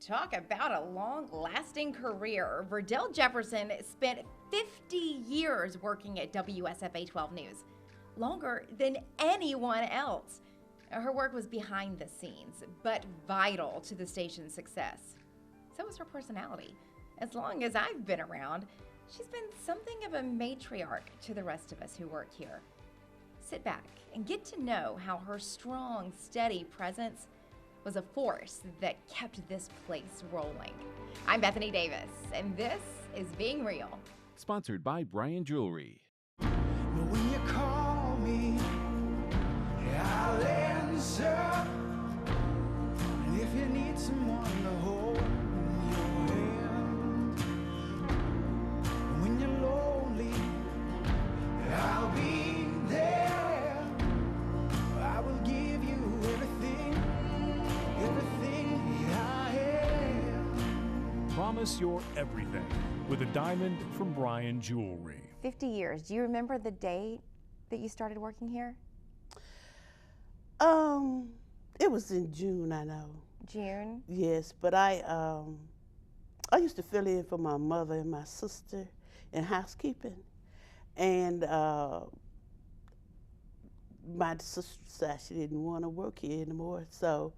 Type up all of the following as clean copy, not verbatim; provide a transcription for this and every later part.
Talk about a long-lasting career. Verdelle Jefferson spent 50 years working at WSFA 12 News, longer than anyone else. Her work was behind the scenes, but vital to the station's success. So was her personality. As long as I've been around, she's been something of a matriarch to the rest of us who work here. Sit back and get to know how her strong, steady presence was a force that kept this place rolling. I'm Bethany Davis, and this is Being Real. Sponsored by Bryan Jewelry. But when you call me, I'll answer. And if you need someone to hold your hand, when you're lonely, I'll be there. I will give you everything I am. Promise your everything with a diamond from Bryan Jewelry. 50 years. Do you remember the date that you started working here? It was in June, I know. June? Yes, but I used to fill in for my mother and my sister in housekeeping, and my sister said she didn't want to work here anymore, so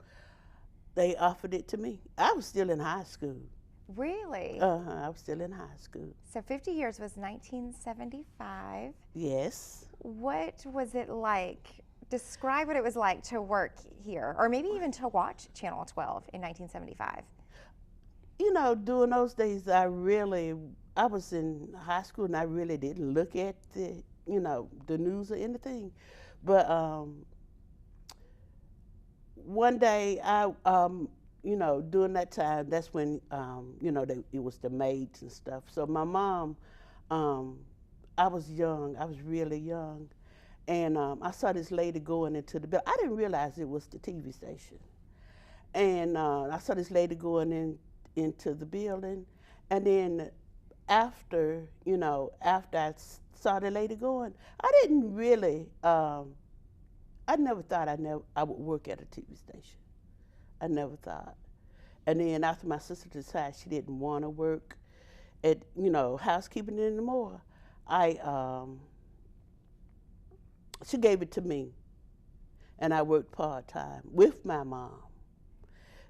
they offered it to me. I was still in high school. Really? I was still in high school. So 50 years was 1975. Yes. What was it like? Describe what it was like to work here, or maybe even to watch Channel 12 in 1975. You know, during those days, I was in high school and I really didn't look at the news or anything. But one day, during that time, that's when, it was the maids and stuff. So my mom, I was young, I was really young. And I saw this lady going into the building. I didn't realize it was the TV station. And I saw this lady going into the building. And then after I saw the lady going, I didn't really, I never thought I would work at a TV station. I never thought. And then after my sister decided she didn't want to work at, housekeeping anymore, she gave it to me, and I worked part-time with my mom.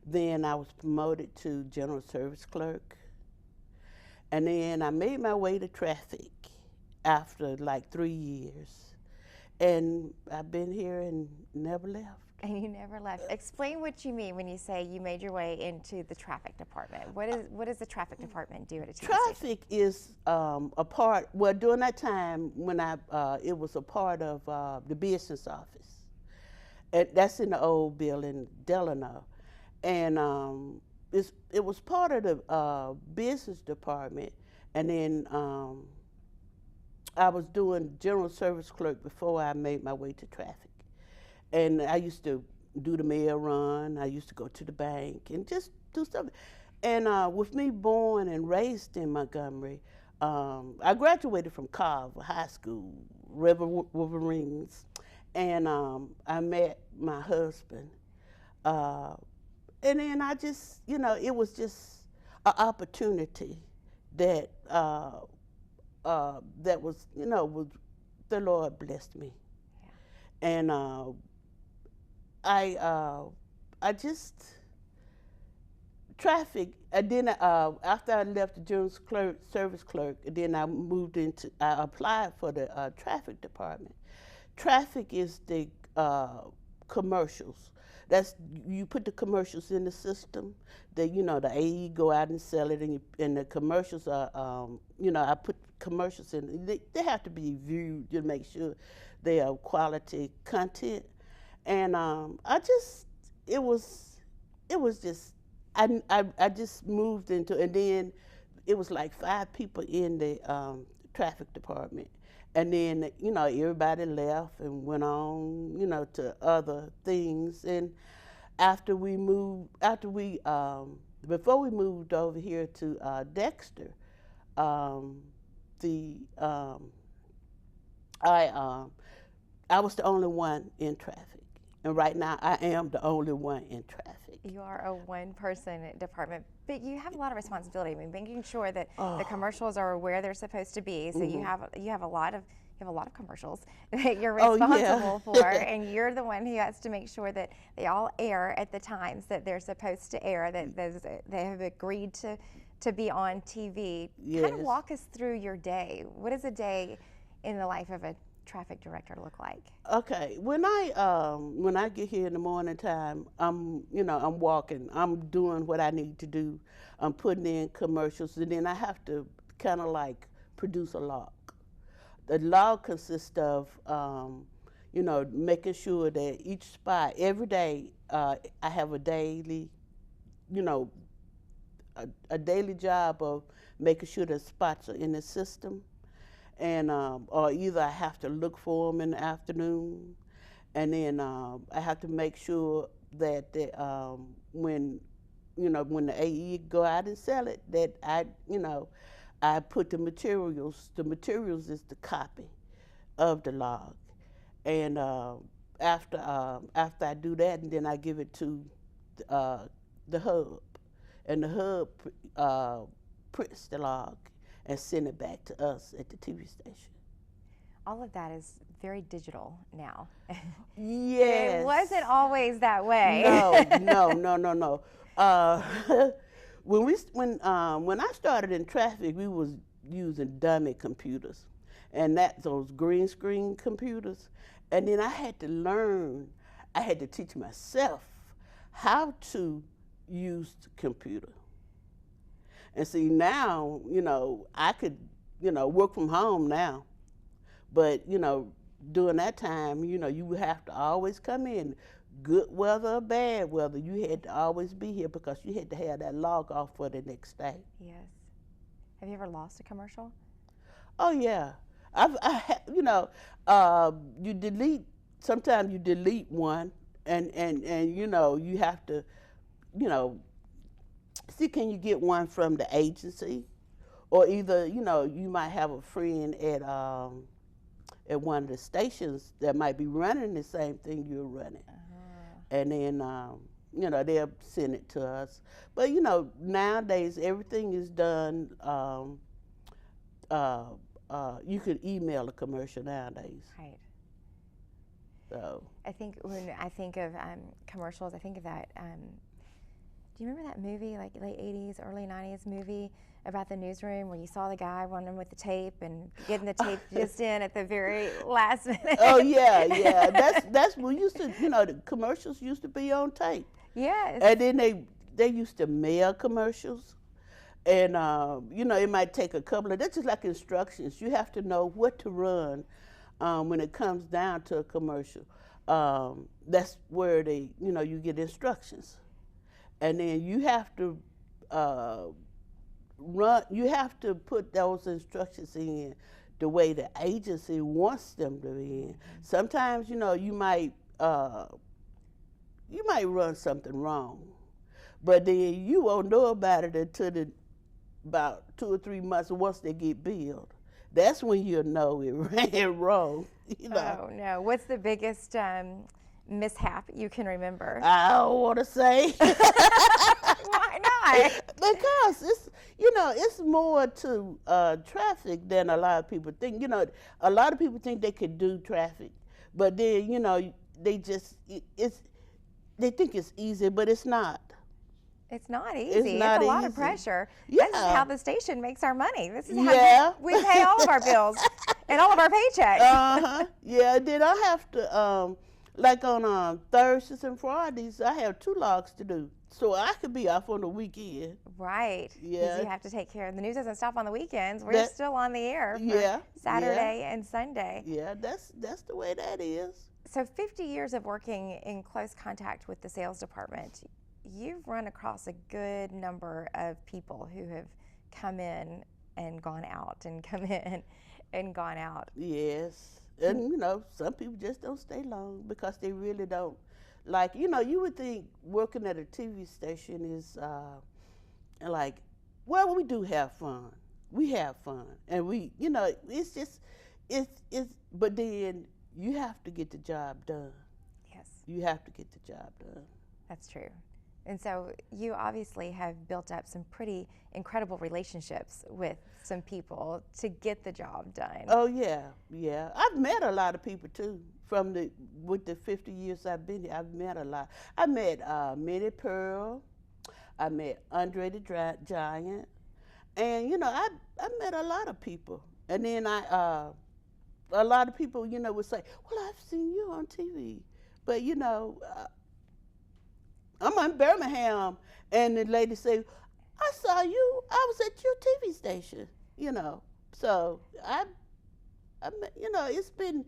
Then I was promoted to general service clerk, and then I made my way to traffic after like 3 years, and I've been here and never left. And you never left. Explain what you mean when you say you made your way into the traffic department. What does the traffic department do at a TV Traffic station? is a part, well, during that time when it was a part of the business office. And that's in the old building, Delano. And it was part of the business department. And then I was doing general service clerk before I made my way to traffic. And I used to do the mail run. I used to go to the bank and just do stuff. And with me born and raised in Montgomery, I graduated from Carver High School, River Wolverines, and I met my husband. And then I just, it was just an opportunity that that was, the Lord blessed me. Yeah. And I just, traffic, and then after I left the general service clerk, then I applied for the traffic department. Traffic is the commercials. You put the commercials in the system, the AE go out and sell it, and the commercials are, I put commercials in, they have to be viewed to make sure they are quality content. And I just moved into, and then it was like 5 people in the traffic department. And then, everybody left and went on, to other things. And before we moved over here to Dexter, I was the only one in traffic. And right now, I am the only one in traffic. You are a one-person department, but you have a lot of responsibility. I mean, making sure that the commercials are where they're supposed to be. So you have a lot of commercials that you're responsible for, and you're the one who has to make sure that they all air at the times that they're supposed to air. That they have agreed to be on TV. Kind of walk us through your day. What does a day in the life of a traffic director look like? Okay, when I get here in the morning time, I'm walking, I'm doing what I need to do, I'm putting in commercials, and then I have to kind of like produce a log. The log consists of, making sure that each spot every day I have a daily, a daily job of making sure the spots are in the system. And or either I have to look for them in the afternoon, and then I have to make sure that when the AE go out and sell it, that I put the materials. The materials is the copy of the log, and after I do that, and then I give it to the hub, and the hub prints the log and send it back to us at the TV station. All of that is very digital now. Yes. It wasn't always that way. No. When I started in traffic, we was using dummy computers, and those green screen computers. And then I had to teach myself how to use the computer. And see, now, I could, work from home now. But, during that time, you would have to always come in, good weather or bad weather. You had to always be here because you had to have that log off for the next day. Yes. Have you ever lost a commercial? Oh, yeah. Sometimes you delete one, and you have to, see, can you get one from the agency, or either you might have a friend at one of the stations that might be running the same thing you're running, and then they'll send it to us. But nowadays everything is done. You could email a commercial nowadays. Right. So I think when I think of commercials, I think of that. Do you remember that movie, like late 80s, early 90s movie about the newsroom where you saw the guy running with the tape and getting the tape just in at the very last minute? Oh, yeah. That's what used to, the commercials used to be on tape. Yes. And then they used to mail commercials. And, it might take a couple of, that's just like instructions. You have to know what to run when it comes down to a commercial. That's where you get instructions. And then you have to you have to put those instructions in the way the agency wants them to be in. Sometimes, you might run something wrong, but then you won't know about it until about 2 or 3 months once they get billed. That's when you'll know it ran wrong. Oh, no. What's the biggest mishap you can remember? I don't want to say. Why not? Because it's more to traffic than a lot of people think. A lot of people think they could do traffic, but then they think it's easy, but it's not. It's not easy. It's not a lot of easy. pressure. Yeah. This is how the station makes our money. This is how we pay all of our bills and all of our paychecks. Yeah, then I have to, like on Thursdays and Fridays, I have 2 logs to do. So I could be off on the weekend. Right. Yeah. Because you have to take care of the news doesn't stop on the weekends. We're still on the air for Saturday and Sunday. Yeah, that's the way that is. So 50 years of working in close contact with the sales department, you've run across a good number of people who have come in and gone out and come in and gone out. Yes. And, some people just don't stay long because they really don't. Like, you would think working at a TV station is like, well, we do have fun. We have fun. And it's but then you have to get the job done. Yes. You have to get the job done. That's true. And so you obviously have built up some pretty incredible relationships with some people to get the job done. Oh yeah, yeah. I've met a lot of people too. With the 50 years I've been here, I've met a lot. I met Minnie Pearl. I met Andre the Giant, and I met a lot of people. And then a lot of people would say, "Well, I've seen you on TV," but I'm in Birmingham, and the lady say, "I saw you. I was at your TV station." So it's been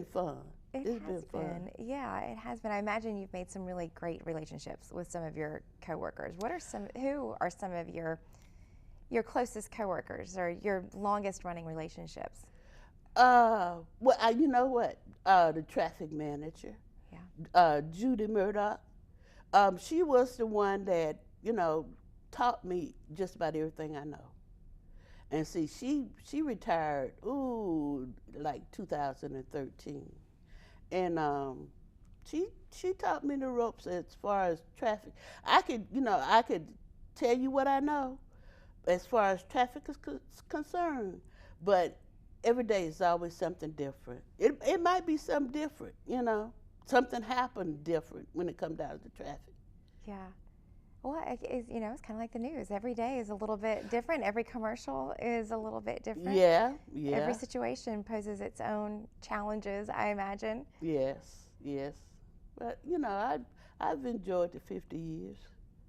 fun. It's been fun. Yeah, it has been. I imagine you've made some really great relationships with some of your coworkers. Who are some of your closest coworkers or your longest running relationships? Well, you know what? The traffic manager, Judy Murdoch. She was the one that taught me just about everything I know. And see, she retired like 2013, and she taught me the ropes as far as traffic. I could tell you what I know as far as traffic is concerned, but every day is always something different. It might be something different, something happened different when it comes down to traffic. Yeah. Well, it's kind of like the news. Every day is a little bit different. Every commercial is a little bit different. Yeah. Every situation poses its own challenges, I imagine. Yes. But, I've enjoyed the 50 years.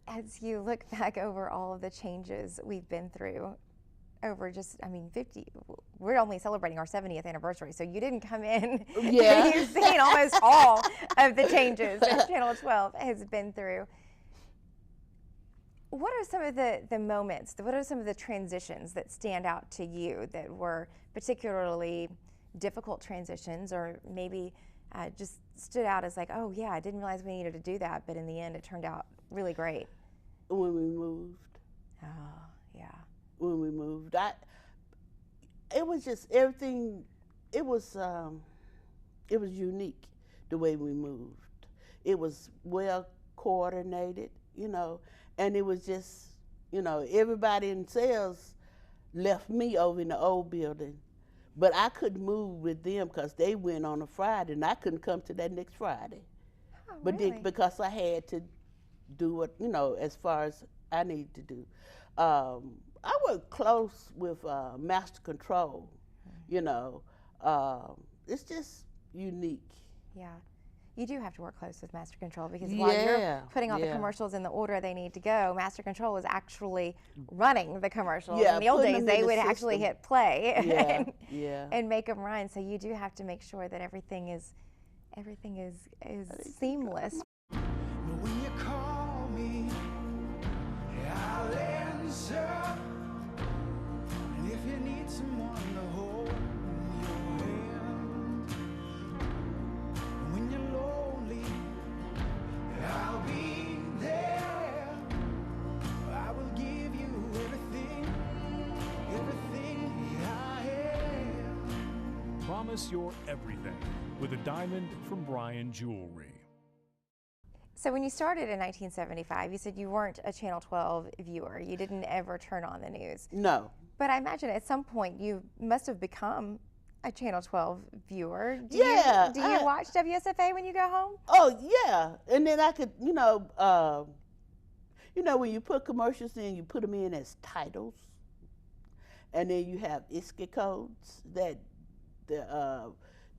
As you look back over all of the changes we've been through over 50, we're only celebrating our 70th anniversary, so you didn't come in. Yeah. You've seen almost all of the changes that Channel 12 has been through. What are some of the moments, what are some of the transitions that stand out to you that were particularly difficult transitions, or maybe just stood out as like, oh yeah, I didn't realize we needed to do that, but in the end it turned out really great? When we moved. Oh, yeah. When we moved, it was just everything. It was unique the way we moved. It was well coordinated, and it was just, everybody in sales left me over in the old building, but I couldn't move with them because they went on a Friday, and I couldn't come to that next Friday. Oh, But really? then, because I had to do what, as far as I needed to do. I work close with Master Control, it's just unique. Yeah. You do have to work close with Master Control, because while you're putting all the commercials in the order they need to go, Master Control is actually running the commercials. Yeah, in the old putting days, them in they the would actually system. hit play Yeah. and make them run. So you do have to make sure that everything is seamless. But when you call me, I'll answer. And if you need someone to hold your hand, when you're lonely, I'll be there. I will give you everything I have. Promise your everything with a diamond from Bryan Jewelry. So when you started in 1975, you said you weren't a Channel 12 viewer. You didn't ever turn on the news. No. But I imagine at some point you must have become a Channel 12 viewer. Do you watch WSFA when you go home? Oh, yeah. And then I could, when you put commercials in, you put them in as titles. And then you have ISKI codes that the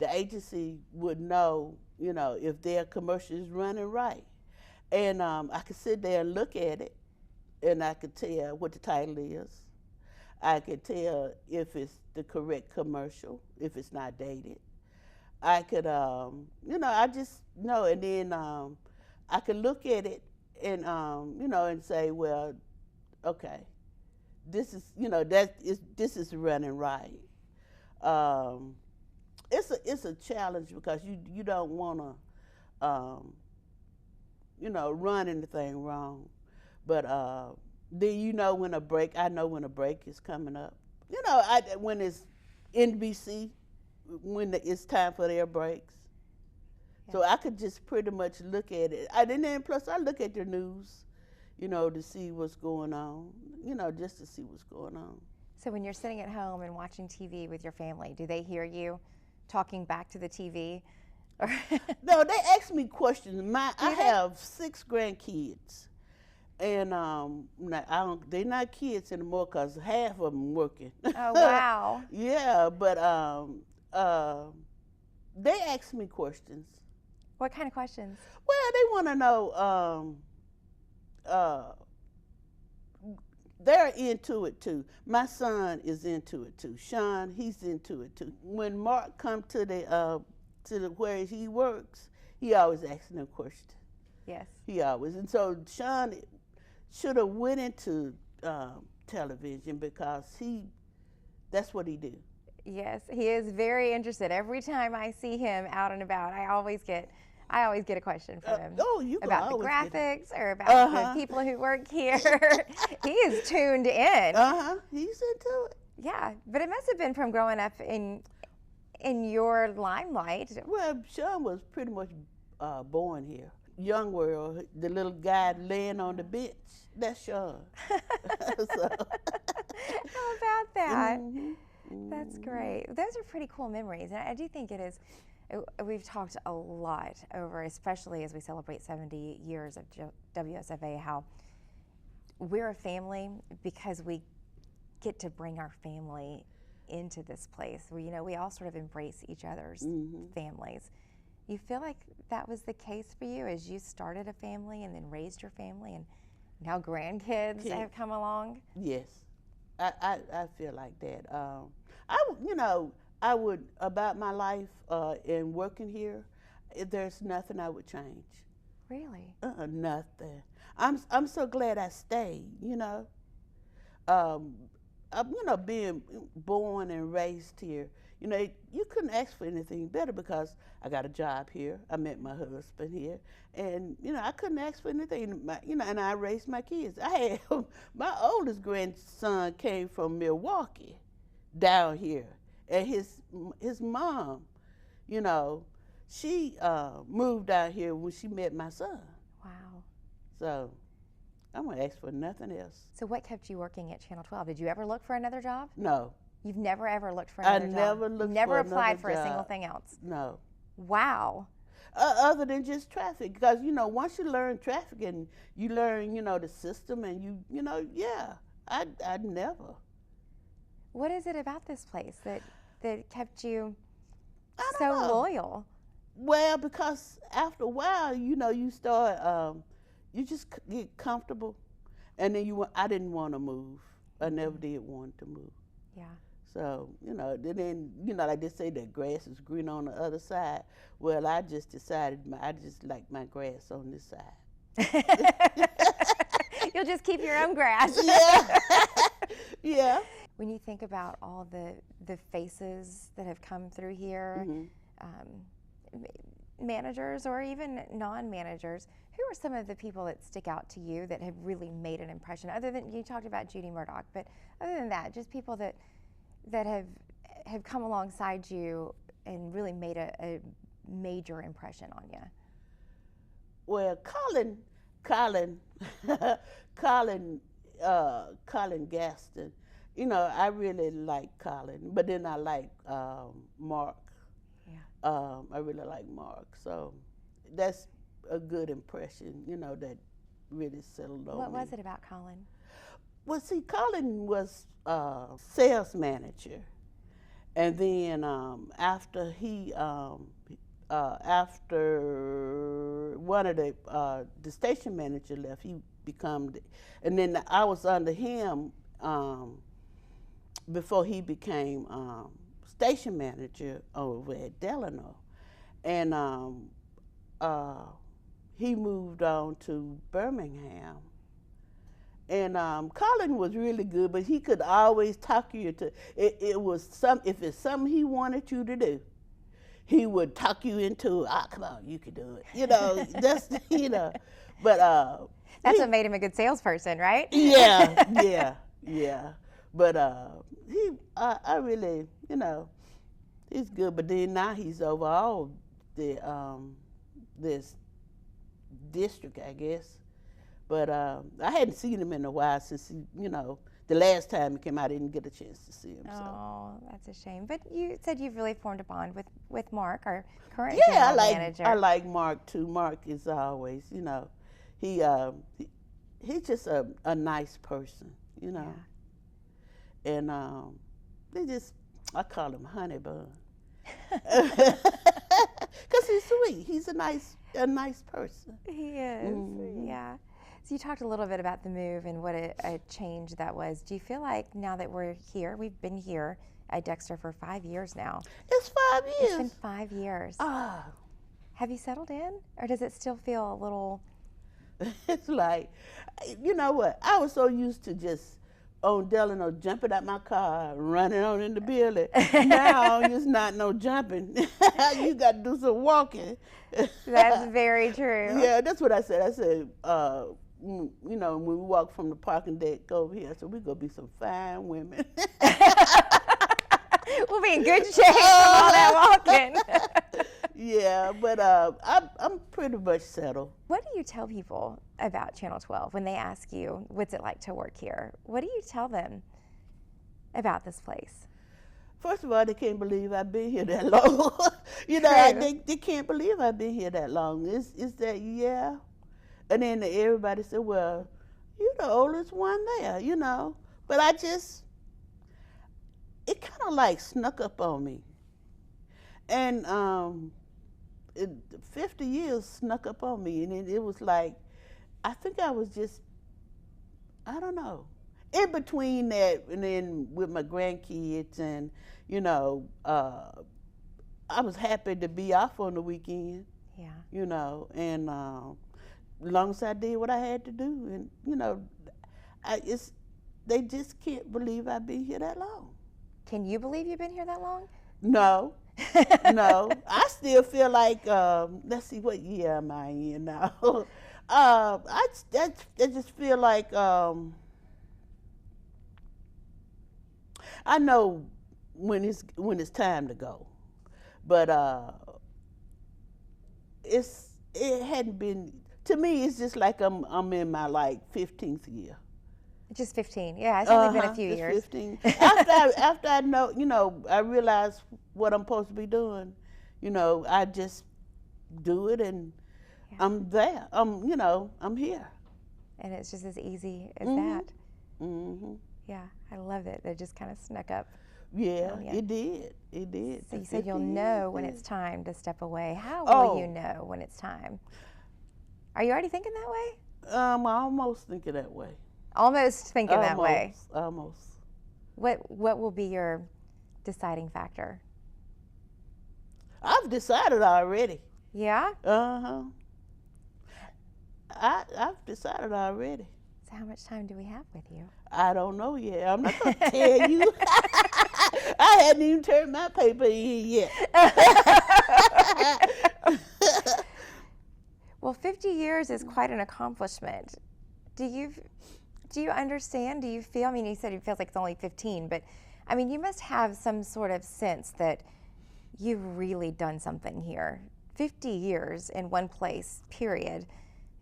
agency would know, if their commercial is running right. And I could sit there and look at it, and I could tell what the title is. I could tell if it's the correct commercial, if it's not dated. I could, I just know. And then I could look at it and, and say, well, okay, this is, this is running right. It's a challenge because you don't want to, run anything wrong. But then when I know when a break is coming up. When it's NBC, when it's time for their breaks. So I could just pretty much look at it. And then plus I look at the news, to see what's going on, just to see what's going on. So when you're sitting at home and watching TV with your family, do they hear you talking back to the TV? No, they ask me questions. I have 6 grandkids, and they're not kids anymore because half of them working. Oh, wow. Yeah, but they ask me questions. What kind of questions? Well, they want to know. They're into it too. My son is into it too. Sean, he's into it too. When Mark come to the where he works, he always asks them questions. Yes. He always. And so Sean should have went into television because that's what he do. Yes, he is very interested. Every time I see him out and about, I always get a question from him about the graphics or about the people who work here. He is tuned in. He's into it. Yeah, but it must have been from growing up in your limelight. Well, Sean was pretty much born here. Young World, the little guy laying on the bench, that's Sean. So. How about that? That's great. Those are pretty cool memories, and I do think it is. We've talked a lot over, especially as we celebrate 70 years of WSFA, how we're a family because we get to bring our family into this place. We all sort of embrace each other's families. You feel like that was the case for you as you started a family and then raised your family, and now grandkids have come along? Yes, I feel like that. I would, about my life and working here, there's nothing I would change. Really? Nothing. I'm so glad I stayed, being born and raised here, you couldn't ask for anything better because I got a job here. I met my husband here, and I couldn't ask for anything. And I raised my kids. I had my oldest grandson came from Milwaukee, down here, and his mom, she moved out here when she met my son. Wow. So I'm gonna ask for nothing else. So what kept you working at Channel 12? Did you ever look for another job? No. You've never ever looked for another job? I never looked never for applied for another a single job. thing else? No. Wow. Other than just traffic, because once you learn traffic and you learn the system and I'd never. What is it about this place that kept you so loyal? Well, because after a while, you start, you just get comfortable, and then I didn't want to move. I never did want to move. Yeah. So, then, like they say that grass is green on the other side. Well, I just decided I just like my grass on this side. You'll just keep your own grass. Yeah. Yeah. When you think about all the faces that have come through here, managers or even non-managers, who are some of the people that stick out to you that have really made an impression? Other than, you talked about Judy Murdoch, but other than that, just people that have come alongside you and really made a major impression on you. Well, Colin Gaston, I really like Colin, but then I like Mark. Yeah. I really like Mark, so that's a good impression, that really settled on me. What was it about Colin? Well, see, Colin was sales manager, and then after one of the station manager left, he become, and then I was under him before he became station manager over at Delano, and he moved on to Birmingham. And Colin was really good, but he could always talk you into it. If it's something he wanted you to do, he would talk you into. Come on, you can do it. That's But that's what made him a good salesperson, right? Yeah. But I really, he's good. But then now he's over all the this district, I guess. But I hadn't seen him in a while since the last time he came out, I didn't get a chance to see him. Oh, that's a shame. But you said you've really formed a bond with Mark, our current Yeah, general manager. I like Mark too. Mark is always, he's just a nice person, Yeah. And I call him Honey Bun. Because he's sweet. He's a nice person. He is, yeah. So you talked a little bit about the move and what a change that was. Do you feel like now that we're here, we've been here at Dexter for 5 years now. It's 5 years. It's been 5 years. Ah. Have you settled in, or does it still feel a little? It's like, you know what? I was so used to just on Delano jumping out my car, running on in the building. Now it's not no jumping. You got to do some walking. That's very true. Yeah, that's what I said. I said, when we walk from the parking deck over here, I said, we're going to be some fine women. We'll be in good shape from all that walking. Yeah, but I'm pretty much settled. What do you tell people about Channel 12 when they ask you, what's it like to work here? What do you tell them about this place? First of all, they can't believe I've been here that long. They can't believe I've been here that long. It's that, yeah. And then everybody said, well, you're the oldest one there, But it kind of like snuck up on me. And 50 years snuck up on me. And it was like, I think I was just, I don't know. In between that and then with my grandkids and, I was happy to be off on the weekend. Yeah. And as long as I did what I had to do. And, they just can't believe I've been here that long. Can you believe you've been here that long? No. No. I still feel like, let's see, what year am I in now? I just feel like I know when it's time to go, but it hadn't been, to me. It's just like I'm in my 15th year. Just 15. Yeah, it's only been a few years. 15. After I know, I realize what I'm supposed to be doing. I just do it, and I'm there. I'm here. And it's just as easy as that. Mm-hmm. Yeah, I love it. It just kind of snuck up. Yeah, it did. It did. So you said you'll know when it's time to step away. How will you know when it's time? Are you already thinking that way? I'm almost thinking that way. Almost thinking that way. Almost. What will be your deciding factor? I've decided already. Yeah? Uh-huh. I've decided already. So how much time do we have with you? I don't know yet. I'm not going to tell you. I hadn't even turned my paper in yet. Well, 50 years is quite an accomplishment. Do you understand? Do you feel, you said it feels like it's only 15, but you must have some sort of sense that you've really done something here. 50 years in one place, period,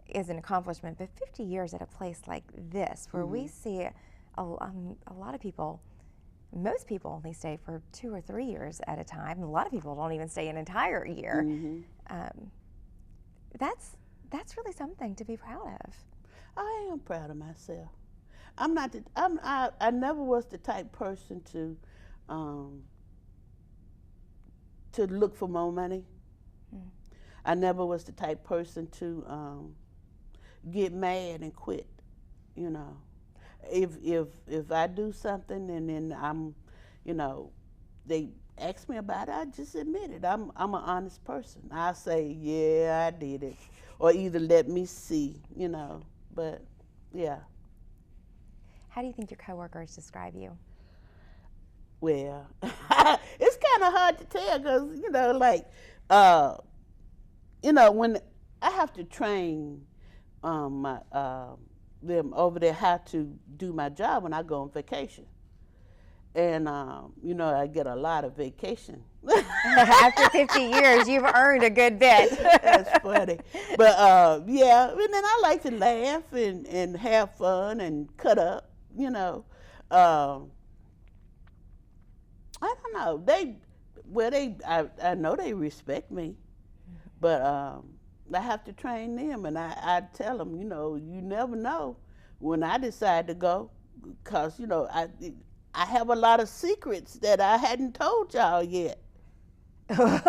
is an accomplishment, but 50 years at a place like this, where we see a lot of people, most people only stay for 2 or 3 years at a time. A lot of people don't even stay an entire year. That's really something to be proud of. I am proud of myself. I never was the type person to look for more money. I never was the type person to get mad and quit. If I do something and then I'm, they ask me about it, I just admit it. I'm an honest person. I say, yeah, I did it, or either let me see, But yeah. How do you think your coworkers describe you? Well, it's kind of hard to tell because, when I have to train them over there how to do my job when I go on vacation. And, you know, I get a lot of vacation. After 50 years, you've earned a good bit. That's funny. But, yeah, and then I like to laugh and have fun and cut up, you know. I don't know. I know they respect me, but I have to train them, and I tell them, you know, you never know when I decide to go, because, you know, I have a lot of secrets that I hadn't told y'all yet. Well,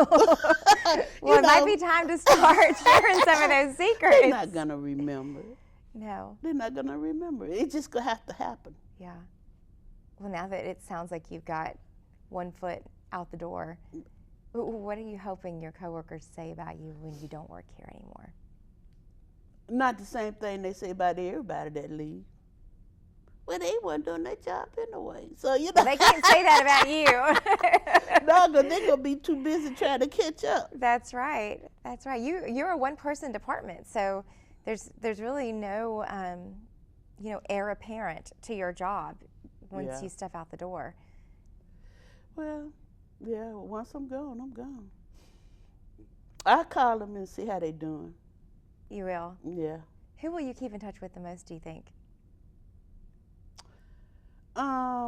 it might be time to start sharing some of those secrets. They're not going to remember. No. They're not going to remember. It's just going to have to happen. Yeah. Well, now that it sounds like you've got one foot out the door, what are you hoping your coworkers say about you when you don't work here anymore? Not the same thing they say about everybody that leaves. Well, they weren't doing their job anyway. So, you know. They can't say that about you. No, because they're going to be too busy trying to catch up. That's right. That's right. You're a one-person department, so there's really no, you know, heir apparent to your job once you step out the door. Well, yeah, once I'm gone, I'm gone. I call them and see how they doing. You will? Yeah. Who will you keep in touch with the most, do you think? I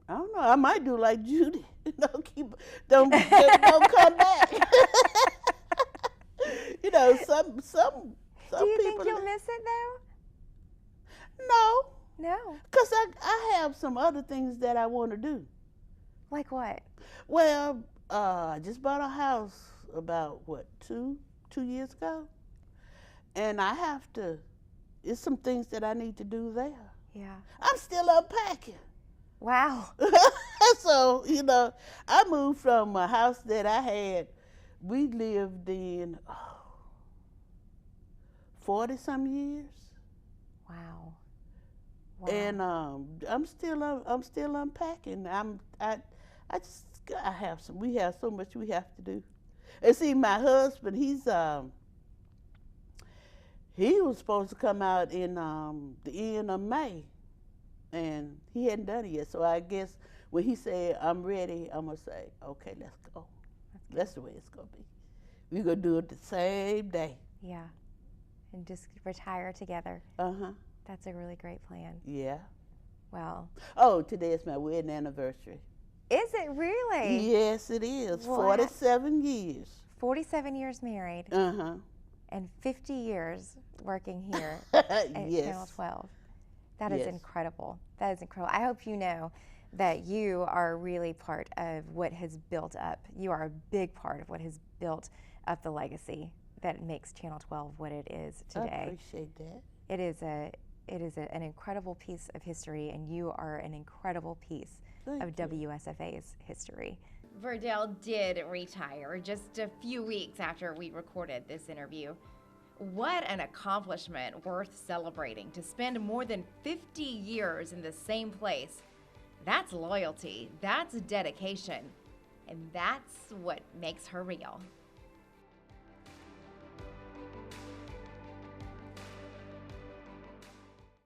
don't know. I might do like Judy. Don't come back. You know, some Do you people. think you'll miss it though? No, No. because I have some other things that I want to do. Like what? Well, I just bought a house about, what, two years ago? And I have to, it's some things that I need to do there. Yeah. I'm still unpacking. Wow. So, you know, I moved from a house that I had, we lived in 40-some years. Wow. And I'm still unpacking. We have so much we have to do. And see, my husband, he was supposed to come out in the end of May, and he hadn't done it yet. So I guess when he said, I'm ready, I'm going to say, okay, let's go. That's the way it's going to be. We're going to do it the same day. Yeah. And just retire together. Uh-huh. That's a really great plan. Yeah. Well. Oh, today is my wedding anniversary. Is it really? Yes, it is. What? 47 years. 47 years married. Uh-huh. And 50 years working here at Yes. Channel 12. That is Yes. incredible. That is incredible. I hope you know that you are really part of what has built up. You are a big part of what has built up the legacy that makes Channel 12 what it is today. I appreciate that. It is an incredible piece of history, and you are an incredible piece Thank of you. WSFA's history. Verdelle did retire just a few weeks after we recorded this interview. What an accomplishment worth celebrating, to spend more than 50 years in the same place. That's loyalty, that's dedication, and that's what makes her real.